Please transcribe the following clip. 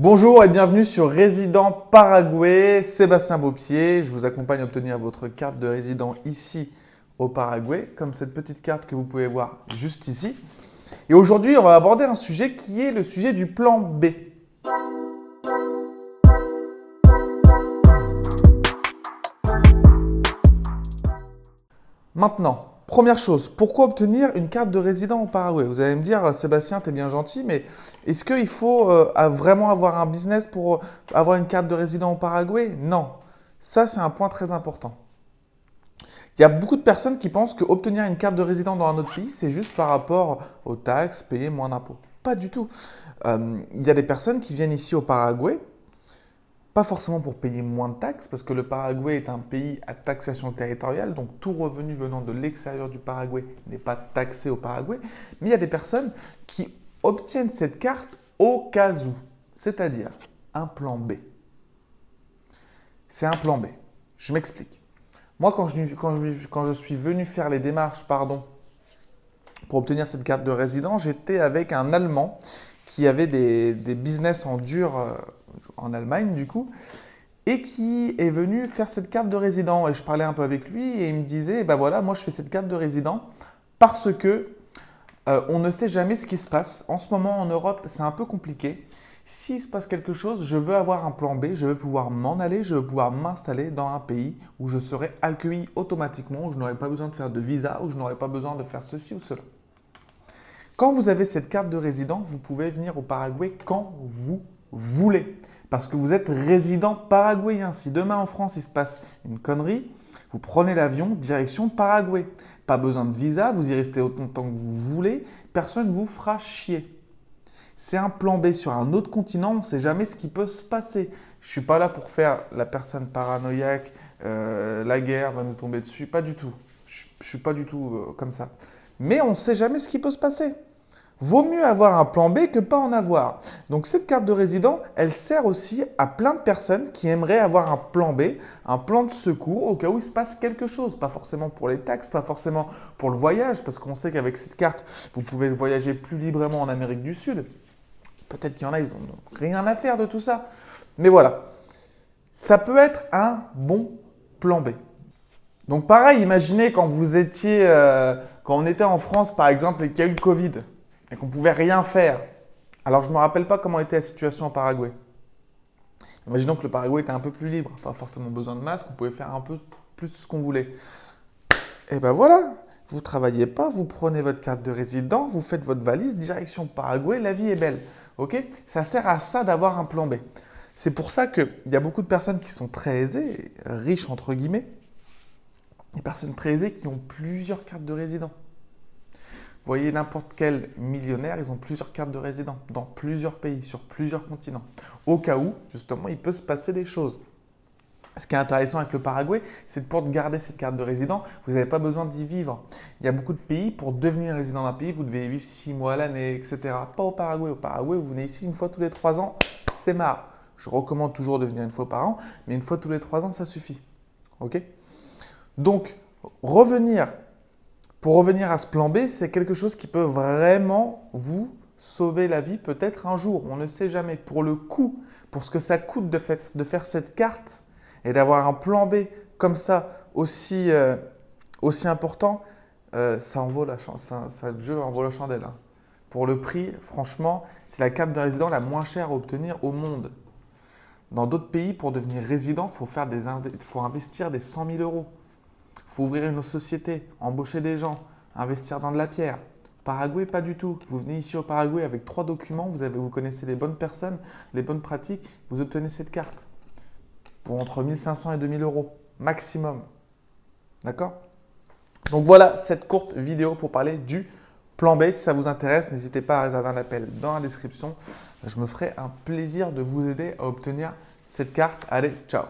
Bonjour et bienvenue sur Résident Paraguay, Sébastien Beaupied. Je vous accompagne à obtenir votre carte de résident ici au Paraguay, comme cette petite carte que vous pouvez voir juste ici. Et aujourd'hui, on va aborder un sujet qui est le sujet du plan B. Maintenant, première chose, pourquoi obtenir une carte de résident au Paraguay? Vous allez me dire, Sébastien, t'es bien gentil, mais est-ce qu'il faut vraiment avoir un business pour avoir une carte de résident au Paraguay? Non. Ça, c'est un point très important. Il y a beaucoup de personnes qui pensent qu'obtenir une carte de résident dans un autre pays, c'est juste par rapport aux taxes, payer moins d'impôts. Pas du tout. Il y a des personnes qui viennent ici au Paraguay, pas forcément pour payer moins de taxes, parce que le Paraguay est un pays à taxation territoriale, donc tout revenu venant de l'extérieur du Paraguay n'est pas taxé au Paraguay. Mais il y a des personnes qui obtiennent cette carte au cas où, c'est-à-dire un plan B. C'est un plan B. Je m'explique. Moi, quand je suis venu faire les démarches, pour obtenir cette carte de résident, j'étais avec un Allemand qui avait des business en dur en Allemagne du coup, et qui est venu faire cette carte de résident. Et je parlais un peu avec lui et il me disait, ben voilà, moi je fais cette carte de résident parce que on ne sait jamais ce qui se passe. En ce moment en Europe, c'est un peu compliqué. S'il se passe quelque chose, je veux avoir un plan B, je veux pouvoir m'en aller, je veux pouvoir m'installer dans un pays où je serai accueilli automatiquement, où je n'aurai pas besoin de faire de visa, où je n'aurai pas besoin de faire ceci ou cela. Quand vous avez cette carte de résident, vous pouvez venir au Paraguay quand vous voulez. Parce que vous êtes résident paraguayen. Si demain en France, il se passe une connerie, vous prenez l'avion direction Paraguay. Pas besoin de visa, vous y restez autant de temps que vous voulez, personne ne vous fera chier. C'est un plan B sur un autre continent, on ne sait jamais ce qui peut se passer. Je ne suis pas là pour faire la personne paranoïaque, la guerre va nous tomber dessus, pas du tout. Je ne suis pas du tout comme ça. Mais on ne sait jamais ce qui peut se passer. Vaut mieux avoir un plan B que pas en avoir. Donc cette carte de résident, elle sert aussi à plein de personnes qui aimeraient avoir un plan B, un plan de secours au cas où il se passe quelque chose. Pas forcément pour les taxes, pas forcément pour le voyage, parce qu'on sait qu'avec cette carte, vous pouvez voyager plus librement en Amérique du Sud. Peut-être qu'il y en a, ils n'ont rien à faire de tout ça. Mais voilà, ça peut être un bon plan B. Donc pareil, imaginez quand quand on était en France par exemple et qu'il y a eu le Covid et qu'on ne pouvait rien faire. Alors je ne me rappelle pas comment était la situation au Paraguay. Imaginons que le Paraguay était un peu plus libre, pas forcément besoin de masque, on pouvait faire un peu plus ce qu'on voulait. Et ben voilà, vous ne travaillez pas, vous prenez votre carte de résident, vous faites votre valise, direction Paraguay, la vie est belle. Ok? Ça sert à ça d'avoir un plan B. C'est pour ça qu'il y a beaucoup de personnes qui sont très aisées, riches entre guillemets, des personnes très aisées qui ont plusieurs cartes de résident. Vous voyez n'importe quel millionnaire, ils ont plusieurs cartes de résident dans plusieurs pays, sur plusieurs continents. Au cas où, justement, il peut se passer des choses. Ce qui est intéressant avec le Paraguay, c'est que pour garder cette carte de résident, vous n'avez pas besoin d'y vivre. Il y a beaucoup de pays, pour devenir résident d'un pays, vous devez y vivre 6 mois à l'année, etc. Pas au Paraguay. Au Paraguay, vous venez ici une fois tous les 3 ans, c'est marre. Je recommande toujours de venir une fois par an, mais une fois tous les 3 ans, ça suffit. Ok? Donc, pour revenir à ce plan B, c'est quelque chose qui peut vraiment vous sauver la vie peut-être un jour. On ne sait jamais. Pour le coût, pour ce que ça coûte de faire cette carte et d'avoir un plan B comme ça aussi important, ça en vaut le jeu en vaut la chandelle. Hein. Pour le prix, franchement, c'est la carte de résident la moins chère à obtenir au monde. Dans d'autres pays, pour devenir résident, il faut investir des 100 000 euros. Il faut ouvrir une société, embaucher des gens, investir dans de la pierre. Paraguay, pas du tout. Vous venez ici au Paraguay avec 3 documents, vous connaissez les bonnes personnes, les bonnes pratiques, vous obtenez cette carte pour entre 1 500 et 2 000 euros maximum. D'accord? Donc voilà cette courte vidéo pour parler du plan B. Si ça vous intéresse, n'hésitez pas à réserver un appel dans la description. Je me ferai un plaisir de vous aider à obtenir cette carte. Allez, ciao!